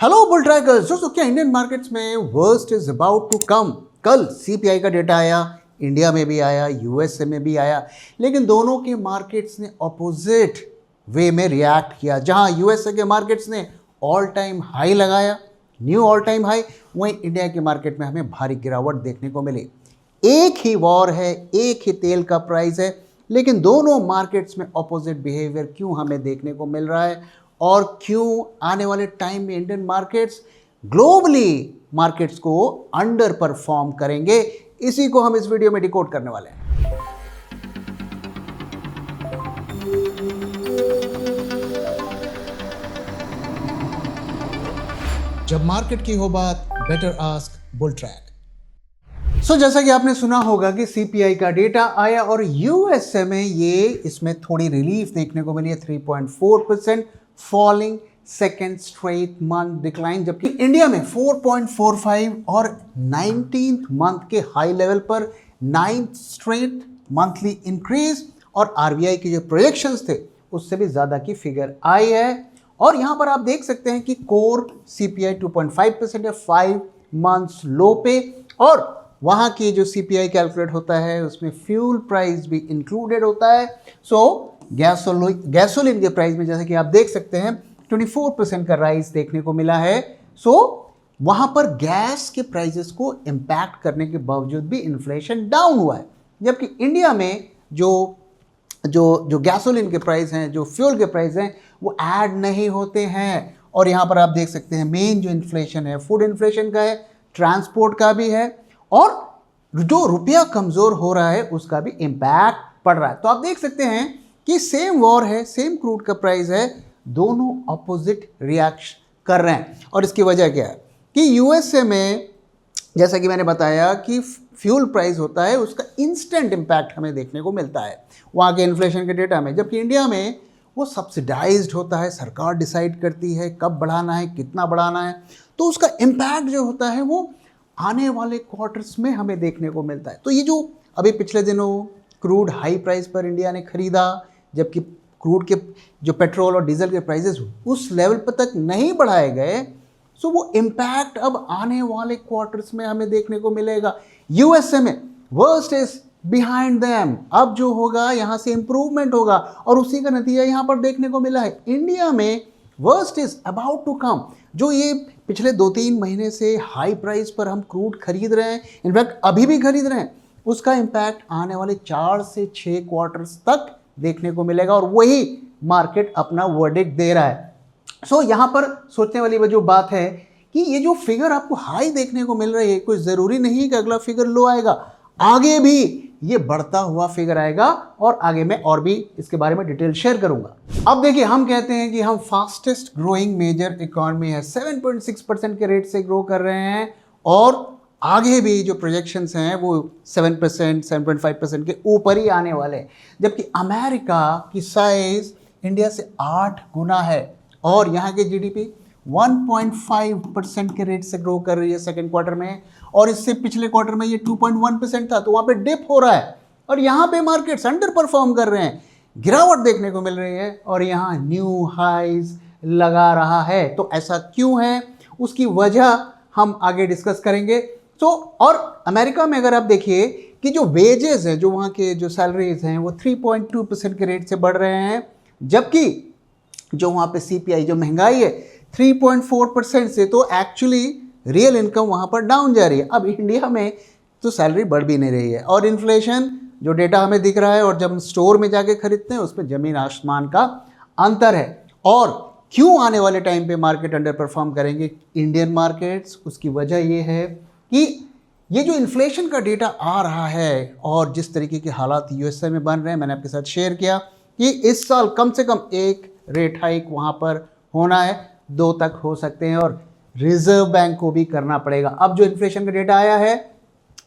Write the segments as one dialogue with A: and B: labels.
A: Hello bull trackers. दोस्तों, क्या Indian markets में worst is about to come? कल सीपीआई का डेटा आया, इंडिया में भी आया, यूएसए में भी आया, लेकिन दोनों के मार्केट्स ने ऑपोजिट वे में रिएक्ट किया। जहां यूएसए के मार्केट्स ने ऑल टाइम हाई लगाया, न्यू ऑल टाइम हाई, वहीं इंडिया के मार्केट में हमें भारी गिरावट देखने को मिली। एक ही वॉर है, एक ही तेल का प्राइस है, लेकिन दोनों मार्केट्स में ऑपोजिट बिहेवियर क्यों हमें देखने को मिल रहा है और क्यों आने वाले टाइम में इंडियन मार्केट्स ग्लोबली मार्केट्स को अंडर परफॉर्म करेंगे, इसी को हम इस वीडियो में डिकोड करने वाले हैं। जब मार्केट की हो बात, बेटर आस्क बुल ट्रैक। जैसा कि आपने सुना होगा कि सीपीआई का डेटा आया और यूएसए में इसमें थोड़ी रिलीफ देखने को मिली है, 3.4% falling, second straight month decline, जबकि इंडिया में 4.45 और 19th मंथ के हाई लेवल पर 9th स्ट्रेट मंथली इंक्रीज, और आरबीआई के जो प्रोजेक्शंस थे उससे भी ज़्यादा की फिगर आई है। और यहाँ पर आप देख सकते हैं कि कोर सीपीआई 2.5% है 5 मंथ्स लो पे, और वहाँ की जो सीपीआई कैलकुलेट होता है उसमें फ्यूल प्राइस भी इंक्लूडेड होता है। गैसोलीन के प्राइस में जैसे कि आप देख सकते हैं 24% का राइज देखने को मिला है। वहाँ पर गैस के प्राइसेस को इम्पैक्ट करने के बावजूद भी इन्फ्लेशन डाउन हुआ है, जबकि इंडिया में जो गैसोलीन के प्राइस हैं, जो फ्यूल के प्राइस हैं, वो ऐड नहीं होते हैं। और यहाँ पर आप देख सकते हैं मेन जो इन्फ्लेशन है फूड इन्फ्लेशन का है, ट्रांसपोर्ट का भी है, और जो रुपया कमज़ोर हो रहा है उसका भी इम्पैक्ट पड़ रहा है। तो आप देख सकते हैं कि सेम वॉर है, सेम क्रूड का प्राइस है, दोनों अपोजिट रिएक्शन कर रहे हैं। और इसकी वजह क्या है कि यूएसए में जैसा कि मैंने बताया कि फ्यूल प्राइस होता है, उसका इंस्टेंट इम्पैक्ट हमें देखने को मिलता है वहाँ के इन्फ्लेशन के डेटा में, जबकि इंडिया में वो सब्सिडाइज्ड होता है, सरकार डिसाइड करती है कब बढ़ाना है, कितना बढ़ाना है, तो उसका इम्पैक्ट जो होता है वो आने वाले क्वार्टर्स में हमें देखने को मिलता है। तो ये जो अभी पिछले दिनों क्रूड हाई प्राइस पर इंडिया ने खरीदा, जबकि क्रूड के जो पेट्रोल और डीजल के प्राइसेस उस लेवल पर तक नहीं बढ़ाए गए, वो इम्पैक्ट अब आने वाले क्वार्टर्स में हमें देखने को मिलेगा। यूएसए में वर्स्ट इज बिहाइंड देम, अब जो होगा यहाँ से इंप्रूवमेंट होगा, और उसी का नतीजा यहाँ पर देखने को मिला है। इंडिया में worst is about to come. जो ये पिछले 2-3 महीने से हाई प्राइस पर हम क्रूड खरीद रहे हैं, इनफैक्ट अभी भी खरीद रहे हैं, उसका इम्पैक्ट आने वाले 4 से 6 क्वार्टर्स तक देखने को मिलेगा, और वही मार्केट अपना वर्डिक्ट दे रहा है। यहाँ पर सोचने वाली जो बात है कि ये जो फिगर आपको हाई देखने को मिल रही है, कोई ज़रूरी नहीं कि अगला फिगर लो आएगा, आगे भी ये बढ़ता हुआ फिगर आएगा, और आगे मैं और भी इसके बारे में डिटेल शेयर करूंगा। अब देखिए, हम कहते हैं कि हम फास्टेस्ट ग्रोइंग मेजर इकोनॉमी है, 7.6% के रेट से ग्रो कर रहे हैं, और आगे भी जो प्रोजेक्शंस हैं वो 7%, 7.5% के ऊपर ही आने वाले हैं, जबकि अमेरिका की साइज इंडिया से 8 गुना है, और यहाँ के जीडीपी 1.5% के रेट से ग्रो कर रही है सेकेंड क्वार्टर में, और इससे पिछले क्वार्टर में ये 2.1% था, तो वहाँ पे डिप हो रहा है, और यहाँ पे मार्केट्स अंडर परफॉर्म कर रहे हैं, गिरावट देखने को मिल रही है, और यहाँ न्यू हाइज लगा रहा है। तो ऐसा क्यों है, उसकी वजह हम आगे डिस्कस करेंगे। और अमेरिका में अगर आप देखिए कि जो वेजेस हैं, जो वहाँ के जो सैलरीज हैं, वो 3.2% के रेट से बढ़ रहे हैं, जबकि जो वहाँ पे सीपीआई जो महंगाई है 3.4% से, तो एक्चुअली रियल इनकम वहाँ पर डाउन जा रही है। अब इंडिया में तो सैलरी बढ़ भी नहीं रही है, और इन्फ्लेशन जो डेटा हमें दिख रहा है और जब हम स्टोर में जाके खरीदते हैं उसमें ज़मीन आसमान का अंतर है। और क्यों आने वाले टाइम पे मार्केट अंडर परफॉर्म करेंगे इंडियन मार्केट्स, उसकी वजह ये है कि ये जो इन्फ्लेशन का डेटा आ रहा है और जिस तरीके के हालात यूएसए में बन रहे हैं, मैंने आपके साथ शेयर किया कि इस साल कम से कम एक रेट हाइक वहाँ पर होना है, 2 तक हो सकते हैं, और रिजर्व बैंक को भी करना पड़ेगा। अब जो इन्फ्लेशन का डेटा आया है,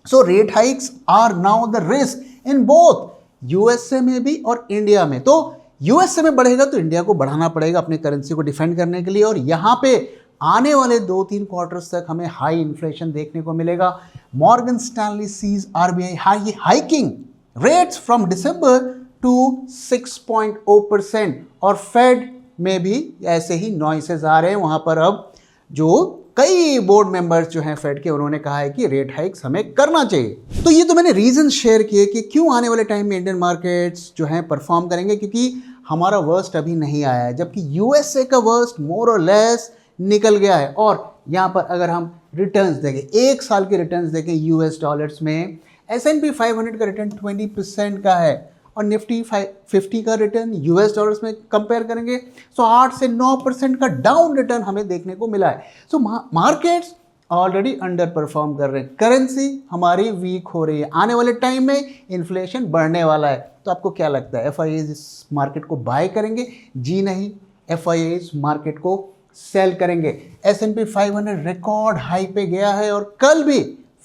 A: rate hikes are now the risk in both USA में भी और इंडिया में। तो यूएसए में बढ़ेगा तो इंडिया को बढ़ाना पड़ेगा अपनी करेंसी को डिफेंड करने के लिए, और यहाँ पे आने वाले 2-3 क्वार्टर्स तक हमें हाई इन्फ्लेशन देखने को मिलेगा। Morgan Stanley sees RBI hiking rates from December to 6.0%, और फेड में भी ऐसे ही नॉइसेस आ रहे हैं, वहाँ पर अब जो कई बोर्ड मेंबर्स जो हैं फेड के, उन्होंने कहा है कि रेट हाइक्स हमें करना चाहिए। तो ये तो मैंने रीजन शेयर किए कि क्यों आने वाले टाइम में इंडियन मार्केट्स जो हैं परफॉर्म करेंगे, क्योंकि हमारा वर्स्ट अभी नहीं आया है, जबकि यूएसए का वर्स्ट मोर और लेस निकल गया है। और यहाँ पर अगर हम रिटर्न्स देखें, एक साल के रिटर्न्स देखें यूएस डॉलर्स में, S&P 500 का रिटर्न 20% का है और निफ्टी 50 का रिटर्न यूएस डॉलर्स में कंपेयर करेंगे तो 8 से 9% का डाउन रिटर्न हमें देखने को मिला है। सो मार्केट्स ऑलरेडी अंडर परफॉर्म कर रहे हैं, करेंसी हमारी वीक हो रही है, आने वाले टाइम में इन्फ्लेशन बढ़ने वाला है। तो आपको क्या लगता है, FIAs इस मार्केट को बाय करेंगे? जी नहीं, FIAs मार्केट को सेल करेंगे। S&P 500 रिकॉर्ड हाई पे गया है और कल भी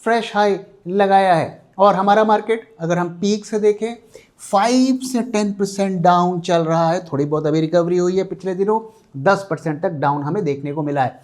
A: फ्रेश हाई लगाया है। और हमारा मार्केट अगर हम पीक से देखें 5 से 10% डाउन चल रहा है, थोड़ी बहुत अभी रिकवरी हुई है पिछले दिनों, 10% तक डाउन हमें देखने को मिला है।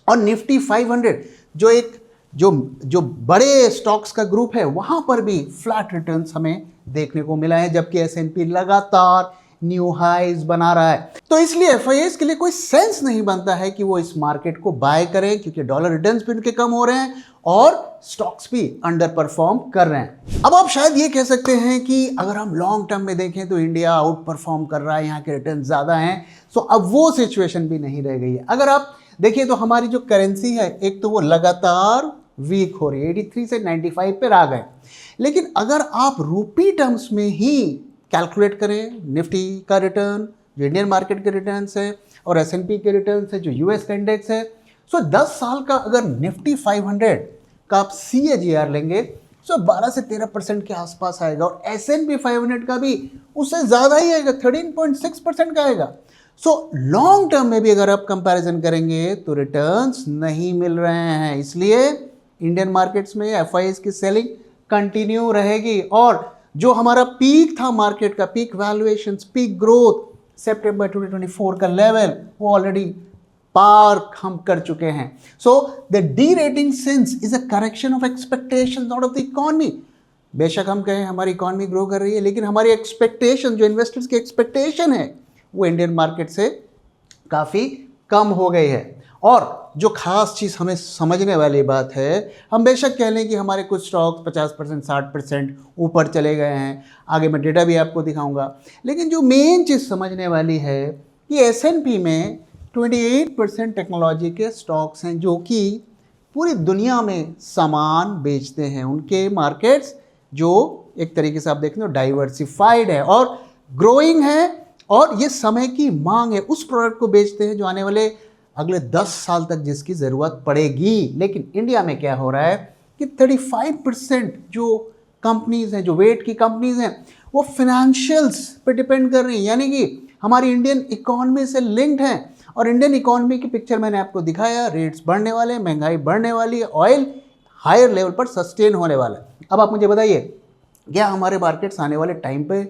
A: और निफ्टी 500 जो बड़े स्टॉक्स का ग्रुप है, वहां पर भी फ्लैट रिटर्न्स हमें देखने को मिला है, जबकि S&P लगातार न्यू हाइज बना रहा है। तो इसलिए FIAs के लिए कोई सेंस नहीं बनता है कि वो इस मार्केट को बाय करें, क्योंकि डॉलर रिटर्न्स भी उनके कम हो रहे हैं और स्टॉक्स भी अंडर परफॉर्म कर रहे हैं। अब आप शायद ये कह सकते हैं कि अगर हम लॉन्ग टर्म में देखें तो इंडिया आउट परफॉर्म कर रहा है, यहाँ के रिटर्न ज़्यादा हैं, सो अब वो सिचुएशन भी नहीं रह गई है। अगर आप देखिए तो हमारी जो करेंसी है, एक तो वो लगातार वीक हो रही है, 83 से 95 पर आ गए, लेकिन अगर आप रूपी टर्म्स में ही कैलकुलेट करें निफ्टी का रिटर्न, जो इंडियन मार्केट के रिटर्न्स है, और S&P के रिटर्न्स है, जो यूएस का इंडेक्स है, सो 10 साल का अगर निफ्टी 500 का आप CAGR लेंगे तो 12 से 13% के आसपास आएगा, और S&P 500 का भी उससे ज़्यादा ही आएगा, 13.6% का आएगा। सो लॉन्ग टर्म में भी अगर आप कंपैरिजन करेंगे तो रिटर्न्स नहीं मिल रहे हैं, इसलिए इंडियन मार्केट्स में FIAs की सेलिंग कंटिन्यू रहेगी। और जो हमारा पीक था मार्केट का, पीक वैल्यूएशंस, पीक ग्रोथ, सितंबर 2024 का लेवल, वो ऑलरेडी पार हम कर चुके हैं। So the D rating since is a correction of expectations not of the economy. बेशक हम कहें हमारी इकोनॉमी ग्रो कर रही है, लेकिन हमारी एक्सपेक्टेशन, जो इन्वेस्टर्स की एक्सपेक्टेशन है, वो इंडियन मार्केट से काफ़ी कम हो गई है। और जो खास चीज़ हमें समझने वाली बात है, हम बेशक कह लें कि हमारे कुछ स्टॉक्स 50% 60% ऊपर चले गए हैं, आगे मैं डेटा भी आपको दिखाऊंगा, लेकिन जो मेन चीज़ समझने वाली है कि S&P में 28% टेक्नोलॉजी के स्टॉक्स हैं जो कि पूरी दुनिया में सामान बेचते हैं। उनके मार्केट्स जो एक तरीके से आप देखें तो डाइवर्सिफाइड है और ग्रोइंग है, और ये समय की मांग है, उस प्रोडक्ट को बेचते हैं जो आने वाले अगले 10 साल तक जिसकी ज़रूरत पड़ेगी। लेकिन इंडिया में क्या हो रहा है कि 35% जो कंपनीज़ हैं, जो वेट की कंपनीज़ हैं, वो फिनेंशियल्स पे डिपेंड कर रही हैं, यानी कि हमारी इंडियन इकोनॉमी से लिंक्ड हैं। और इंडियन इकोनॉमी की पिक्चर मैंने आपको दिखाया, रेट्स बढ़ने वाले हैं, महंगाई बढ़ने वाली है, ऑयल हायर लेवल पर सस्टेन होने वाला है। अब आप मुझे बताइए, क्या हमारे मार्केट्स आने वाले टाइम पे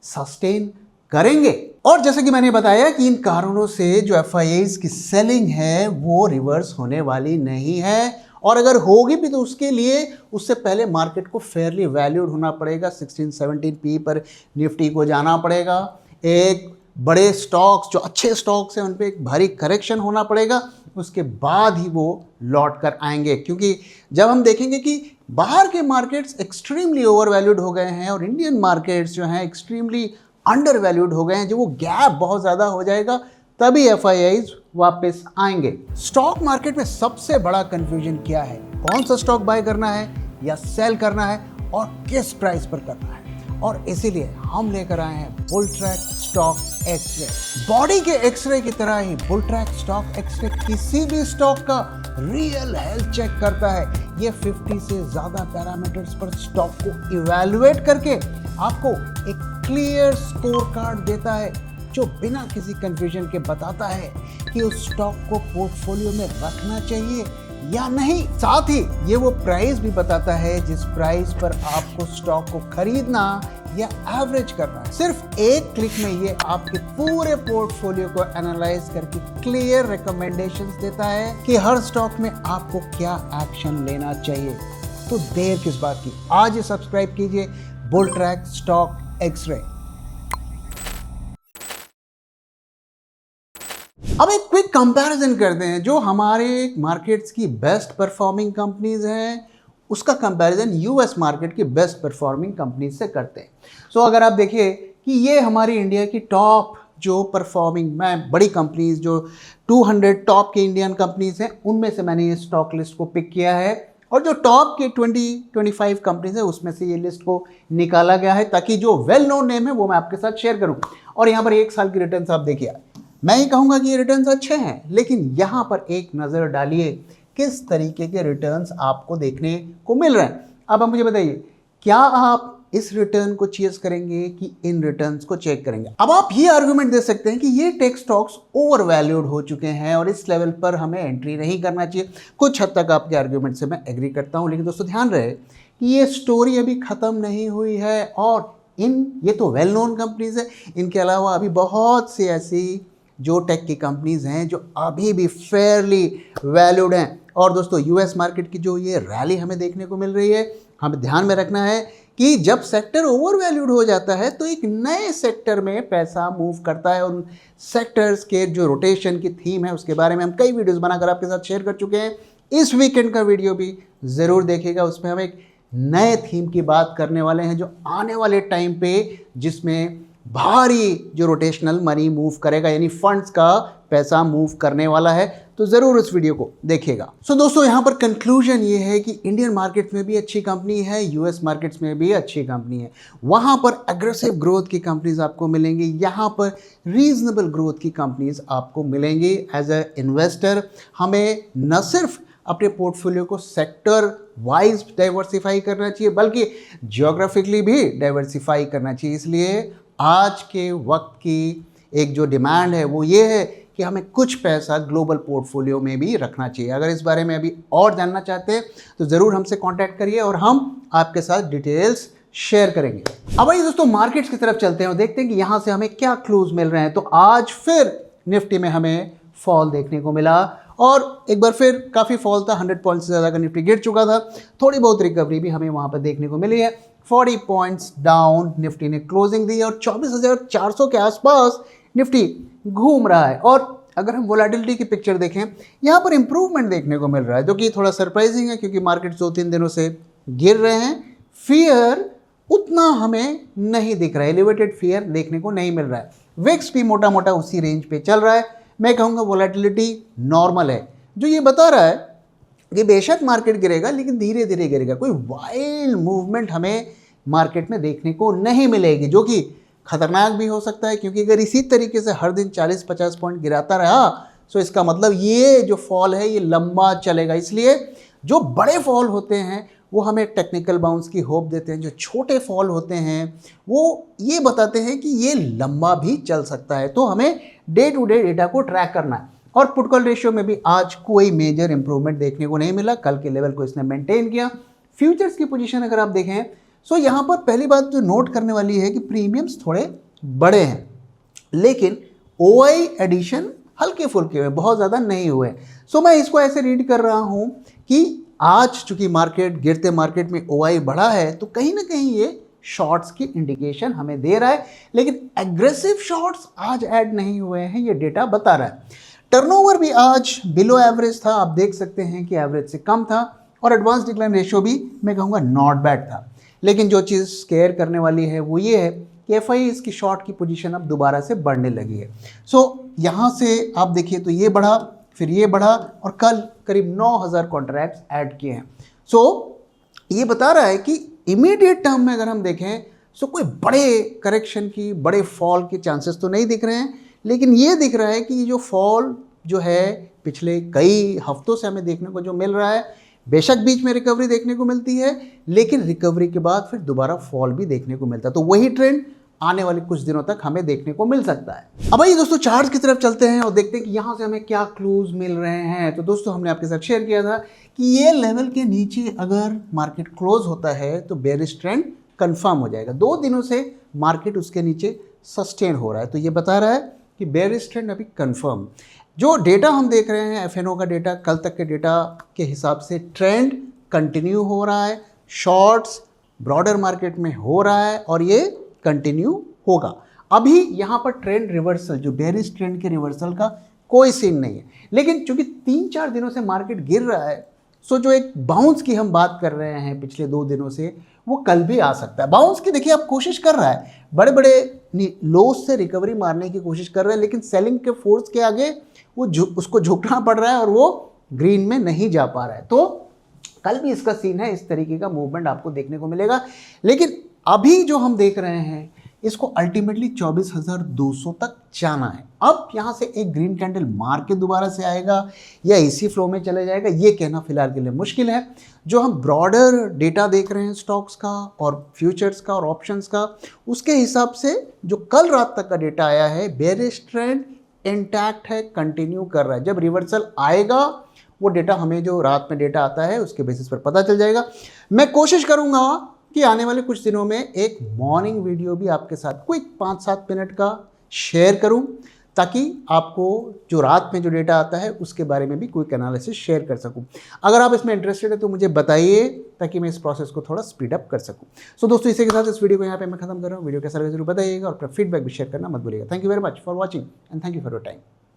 A: सस्टेन करेंगे? और जैसे कि मैंने बताया कि इन कारणों से जो FIAs की सेलिंग है वो रिवर्स होने वाली नहीं है, और अगर होगी भी तो उसके लिए उससे पहले मार्केट को फेयरली वैल्यूड होना पड़ेगा, 16-17 P पर निफ्टी को जाना पड़ेगा, एक बड़े स्टॉक्स जो अच्छे स्टॉक्स हैं उन पे एक भारी करेक्शन होना पड़ेगा, उसके बाद ही वो लौट कर आएंगे। क्योंकि जब हम देखेंगे कि बाहर के मार्केट्स एक्सट्रीमली ओवर वैल्यूड हो गए हैं और इंडियन मार्केट्स जो हैं एक्सट्रीमली अंडर वैल्यूड हो गए हैं, जो वो गैप बहुत ज़्यादा हो जाएगा, तभी FIAs वापस आएंगे। स्टॉक मार्केट में सबसे बड़ा कंफ्यूजन क्या है? कौन सा स्टॉक बाय करना है या सेल करना है और किस प्राइस पर करना है? और इसीलिए हम लेकर आए हैं बुलट्रैक स्टॉक एक्सरे। बॉडी के एक्सरे की तरह ही बुलट्रैक स्टॉक एक्सरे किसी भी स्टॉक का रियल हेल्थ चेक करता है। ये 50 से ज़्यादा पैरामीटर्स पर स्टॉक को इवैल्यूएट करके आपको एक क्लियर स्कोर कार्ड देता है, जो बिना किसी कंफ्यूजन के बताता है कि उस स्टॉक को पोर्टफोलियो में रखना चाहिए या नहीं। साथ ही ये वो प्राइस भी बताता है जिस प्राइस पर आपको स्टॉक को खरीदना या एवरेज करना है। सिर्फ एक क्लिक में ये आपके पूरे पोर्टफोलियो को एनालाइज करके क्लियर रिकमेंडेशंस देता है कि हर स्टॉक में आपको क्या एक्शन लेना चाहिए। तो देर किस बात की, आज ही सब्सक्राइब कीजिए बुलट्रैक स्टॉक एक्सरे। अब एक क्विक कंपैरिजन करते हैं, जो हमारे मार्केट्स की बेस्ट परफॉर्मिंग कंपनीज हैं उसका कंपैरिजन यूएस मार्केट की बेस्ट परफॉर्मिंग कंपनीज से करते हैं। सो अगर आप देखिए कि ये हमारी इंडिया की टॉप जो परफॉर्मिंग मैं बड़ी कंपनीज जो 200 टॉप के इंडियन कंपनीज हैं उनमें से मैंने ये स्टॉक लिस्ट को पिक किया है, और जो टॉप के 20-25 कंपनीज है उसमें से ये लिस्ट को निकाला गया है ताकि जो वेल नोन नेम है वो मैं आपके साथ शेयर करूं। और यहाँ पर 1 साल की रिटर्न्स आप देखिए, मैं ही कहूँगा कि ये रिटर्न्स अच्छे हैं, लेकिन यहाँ पर एक नज़र डालिए किस तरीके के रिटर्न्स आपको देखने को मिल रहे हैं। अब आप मुझे बताइए, क्या आप इस रिटर्न को चेस करेंगे कि इन रिटर्न्स को चेक करेंगे? अब आप ये आर्गुमेंट दे सकते हैं कि ये टेक स्टॉक्स ओवर वैल्यूड हो चुके हैं और इस लेवल पर हमें एंट्री नहीं करना चाहिए। कुछ हद तक आपके आर्गुमेंट से मैं एग्री करता हूं, लेकिन दोस्तों ध्यान रहे कि ये स्टोरी अभी ख़त्म नहीं हुई है, और ये तो वेल नोन कंपनीज है, इनके अलावा अभी बहुत सी ऐसी जो टेक की कंपनीज हैं जो अभी भी फेयरली वैल्यूड हैं। और दोस्तों यूएस मार्केट की जो ये रैली हमें देखने को मिल रही है, हमें ध्यान में रखना है कि जब सेक्टर ओवर वैल्यूड हो जाता है तो एक नए सेक्टर में पैसा मूव करता है, और उन सेक्टर्स के जो रोटेशन की थीम है उसके बारे में हम कई वीडियोस बनाकर आपके साथ शेयर कर चुके हैं। इस वीकेंड का वीडियो भी ज़रूर देखिएगा, उसमें हम एक नए थीम की बात करने वाले हैं जो आने वाले टाइम पे जिसमें भारी जो रोटेशनल मनी मूव करेगा, यानी फंड्स का पैसा मूव करने वाला है, तो ज़रूर इस वीडियो को देखिएगा। सो दोस्तों यहाँ पर कंक्लूजन ये है कि इंडियन मार्केट में भी अच्छी कंपनी है, यूएस मार्केट्स में भी अच्छी कंपनी है। वहाँ पर एग्रेसिव ग्रोथ की कंपनीज आपको मिलेंगी, यहाँ पर रीजनेबल ग्रोथ की कंपनीज आपको मिलेंगी। एज ए इन्वेस्टर हमें न सिर्फ अपने पोर्टफोलियो को सेक्टर वाइज डाइवर्सिफाई करना चाहिए बल्कि जियोग्राफिकली भी डाइवर्सिफाई करना चाहिए। इसलिए आज के वक्त की एक जो डिमांड है वो ये है कि हमें कुछ पैसा ग्लोबल पोर्टफोलियो में भी रखना चाहिए। अगर इस बारे में अभी और जानना चाहते हैं तो ज़रूर हमसे कांटेक्ट करिए और हम आपके साथ डिटेल्स शेयर करेंगे। अब आइए दोस्तों मार्केट्स की तरफ चलते हैं और देखते हैं कि यहाँ से हमें क्या क्लूज मिल रहे हैं। तो आज फिर निफ्टी में हमें फॉल देखने को मिला, और एक बार फिर काफ़ी फॉल था, 100 पॉइंट से ज़्यादा का निफ्टी गिर चुका था। थोड़ी बहुत रिकवरी भी हमें वहाँ पर देखने को मिली है। 40 पॉइंट्स डाउन निफ्टी ने क्लोजिंग दी और 24,400 के आसपास निफ्टी घूम रहा है। और अगर हम वोलेटिलिटी की पिक्चर देखें, यहाँ पर इंप्रूवमेंट देखने को मिल रहा है, जो कि थोड़ा सरप्राइजिंग है क्योंकि मार्केट 2-3 दिनों से गिर रहे हैं। फियर उतना हमें नहीं दिख रहा है, एलिवेटेड फियर देखने को नहीं मिल रहा है। विक्स भी मोटा मोटा उसी रेंज पे चल रहा है। मैं कहूँगा वोलेटिलिटी नॉर्मल है, जो ये बता रहा है कि बेशक मार्केट गिरेगा लेकिन धीरे धीरे गिरेगा, कोई वाइल्ड मूवमेंट हमें मार्केट में देखने को नहीं मिलेगी, जो कि खतरनाक भी हो सकता है। क्योंकि अगर इसी तरीके से हर दिन 40-50 पॉइंट गिराता रहा तो इसका मतलब ये जो फॉल है ये लंबा चलेगा। इसलिए जो बड़े फॉल होते हैं वो हमें टेक्निकल बाउंस की होप देते हैं, जो छोटे फॉल होते हैं वो ये बताते हैं कि ये लंबा भी चल सकता है। तो हमें डे टू डे डेटा को ट्रैक करना है। और पुट कॉल रेशियो में भी आज कोई मेजर इंप्रूवमेंट देखने को नहीं मिला, कल के लेवल को इसने मेंटेन किया। फ्यूचर्स की पोजीशन अगर आप देखें तो यहाँ पर पहली बात जो नोट करने वाली है कि प्रीमियम्स थोड़े बड़े हैं, लेकिन ओआई एडिशन हल्के फुल्के हुए, बहुत ज़्यादा नहीं हुए। सो मैं इसको ऐसे रीड कर रहा हूँ कि आज चूंकि मार्केट गिरते मार्केट में ओआई बढ़ा है तो कहीं ना कहीं ये शॉर्ट्स की इंडिकेशन हमें दे रहा है, लेकिन एग्रेसिव शॉर्ट्स आज ऐड नहीं हुए हैं, ये डेटा बता रहा है। टर्नओवर भी आज बिलो एवरेज था, आप देख सकते हैं कि एवरेज से कम था, और एडवांस डिक्लाइन रेशियो भी मैं कहूँगा नॉट बैड था। लेकिन जो चीज़ स्केयर करने वाली है वो ये है कि एफआई इसकी शॉर्ट की पोजीशन अब दोबारा से बढ़ने लगी है। सो यहाँ से आप देखिए तो ये बढ़ा, फिर ये बढ़ा, और कल करीब 9,000 कॉन्ट्रैक्ट्स ऐड किए हैं। सो ये बता रहा है कि इमीडिएट टर्म में अगर हम देखें सो कोई बड़े करेक्शन की, बड़े फॉल के चांसेस तो नहीं दिख रहे हैं, लेकिन ये दिख रहा है कि ये जो फॉल जो है पिछले कई हफ्तों से हमें देखने को जो मिल रहा है, बेशक बीच में रिकवरी देखने को मिलती है, लेकिन रिकवरी के बाद फिर दोबारा फॉल भी देखने को मिलता है। तो वही ट्रेंड आने वाले कुछ दिनों तक हमें देखने को मिल सकता है। अब आइए दोस्तों चार्ट की तरफ चलते हैं और देखते हैं कि यहाँ से हमें क्या क्लूज मिल रहे हैं। तो दोस्तों हमने आपके साथ शेयर किया था कि ये लेवल के नीचे अगर मार्केट क्लोज होता है तो बेरिश ट्रेंड कंफर्म हो जाएगा। 2 दिनों से मार्केट उसके नीचे सस्टेन हो रहा है, तो ये बता रहा है कि बेरिश ट्रेंड अभी कंफर्म। जो डेटा हम देख रहे हैं एफएनओ का डेटा, कल तक के डेटा के हिसाब से ट्रेंड कंटिन्यू हो रहा है, शॉर्ट्स ब्रॉडर मार्केट में हो रहा है और ये कंटिन्यू होगा। अभी यहाँ पर ट्रेंड रिवर्सल, जो बेरिश ट्रेंड के रिवर्सल का कोई सीन नहीं है। लेकिन चूंकि 3-4 दिनों से मार्केट गिर रहा है, सो जो एक बाउंस की हम बात कर रहे हैं पिछले 2 दिनों से, वो कल भी आ सकता है। बाउंस की देखिए आप कोशिश कर रहा है, बड़े बड़े लोस से रिकवरी मारने की कोशिश कर रहे हैं, लेकिन सेलिंग के फोर्स के आगे वो उसको झुकना पड़ रहा है और वो ग्रीन में नहीं जा पा रहा है। तो कल भी इसका सीन है, इस तरीके का मूवमेंट आपको देखने को मिलेगा। लेकिन अभी जो हम देख रहे हैं इसको अल्टीमेटली 24,200 तक जाना है। अब यहाँ से एक ग्रीन कैंडल मार के दोबारा से आएगा या इसी फ्लो में चले जाएगा, ये कहना फिलहाल के लिए मुश्किल है। जो हम ब्रॉडर डेटा देख रहे हैं स्टॉक्स का और फ्यूचर्स का और ऑप्शंस का, उसके हिसाब से जो कल रात तक का डेटा आया है, बेयरिश ट्रेंड इंटैक्ट है, कंटिन्यू कर रहा है। जब रिवर्सल आएगा वो डेटा, हमें जो रात में डेटा आता है उसके बेसिस पर पता चल जाएगा। मैं कोशिश करूंगा कि आने वाले कुछ दिनों में एक मॉर्निंग वीडियो भी आपके साथ क्विक 5-7 मिनट का शेयर करूं, ताकि आपको जो रात में जो डेटा आता है उसके बारे में भी क्विक एनालिसिस शेयर कर सकूं। अगर आप इसमें इंटरेस्टेड है तो मुझे बताइए, ताकि मैं इस प्रोसेस को थोड़ा स्पीड अप कर सकूं। सो दोस्तों, इसी के साथ इस वीडियो को यहाँ पे मैं खत्म कर रहा हूँ। वीडियो कैसा लगा जरूर बताइएगा और अपना फीडबैक भी शेयर करना मत भूलिएगा। Thank you very much for watching and thank you for your time.